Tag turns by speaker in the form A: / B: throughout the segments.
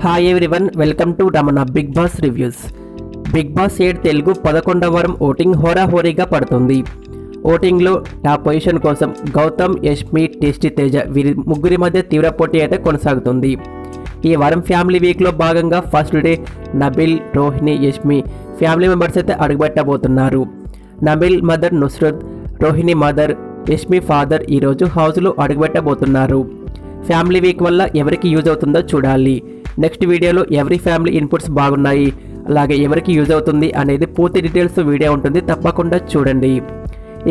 A: Hi everyone, welcome to Ramana Bigg Boss reviews. Bigg Boss 7 Telugu 11వ వారం voting హోరాహోరీగా పడుతుంది. ఓటింగ్లో టాప్ పొజిషన్ కోసం గౌతమ్, యష్మి, టేస్టీ తేజ వీరి ముగ్గురి మధ్య తీవ్ర పోటీ అయితే కొనసాగుతుంది. ఈ వారం ఫ్యామిలీ వీక్లో భాగంగా first day Nabeel, Rohini, Yashmi family members అయితే అడుగుపెట్టబోతున్నారు. Nabeel mother Nusrat, Rohini mother, Yashmi father ఈరోజు హౌస్లో అడుగుపెట్టబోతున్నారు. ఫ్యామిలీ వీక్ వల్ల ఎవరికి యూజ్ అవుతుందో చూడాలి. నెక్స్ట్ వీడియోలో ఎవరి ఫ్యామిలీ ఇన్పుట్స్ బాగున్నాయి, అలాగే ఎవరికి యూజ్ అవుతుంది అనేది పూర్తి డీటెయిల్స్ వీడియో ఉంటుంది, తప్పకుండా చూడండి.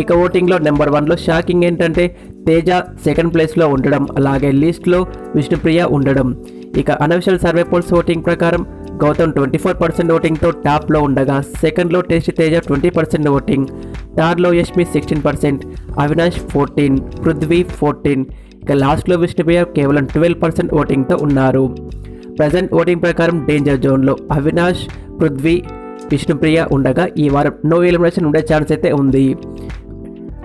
A: ఇక ఓటింగ్లో నెంబర్ 1లో షాకింగ్ ఏంటంటే తేజ సెకండ్ ప్లేస్లో ఉండడం, అలాగే లిస్ట్లో విష్ణుప్రియ ఉండడం. ఇక అనఫిషియల్ సర్వే పోల్స్ ఓటింగ్ ప్రకారం గౌతమ్ 24% ఓటింగ్తో టాప్లో ఉండగా, సెకండ్లో టేస్టీ తేజ 20% ఓటింగ్, థర్డ్లో యష్మి 16%, అవినాష్ 14, పృథ్వీ 14, ఇక లాస్ట్లో విష్ణుప్రియ కేవలం 12% ఓటింగ్తో ఉన్నారు. ప్రజెంట్ ఓటింగ్ ప్రకారం డేంజర్ జోన్లో అవినాష్, పృథ్వీ, విష్ణుప్రియ ఉండగా ఈ వారం నో ఎలిమినేషన్ ఉండే ఛాన్స్ అయితే ఉంది.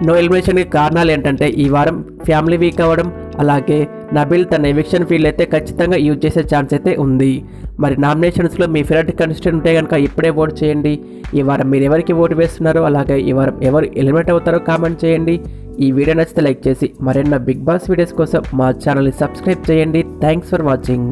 A: నో ఎలిమినేషన్కి కారణాలు ఏంటంటే ఈ వారం ఫ్యామిలీ వీక్ అవ్వడం, అలాగే నబిల్ తన ఎవిక్షన్ ఫీల్డ్ అయితే ఖచ్చితంగా యూజ్ చేసే ఛాన్స్ అయితే ఉంది. మరి నామినేషన్స్లో మీ ఫేవరెట్ కంటెస్టెంట్ ఉంటే కనుక ఇప్పుడే ఓట్ చేయండి. ఈ వారం మీరు ఎవరికి ఓటు వేస్తున్నారో, అలాగే ఈ వారం ఎవరు ఎలిమినేట్ అవుతారో కామెంట్ చేయండి. ఈ వీడియో నచ్చితే లైక్ చేసి మరెన్నో బిగ్ బాస్ వీడియోస్ కోసం మా ఛానల్ని సబ్స్క్రైబ్ చేయండి. Thanks for watching.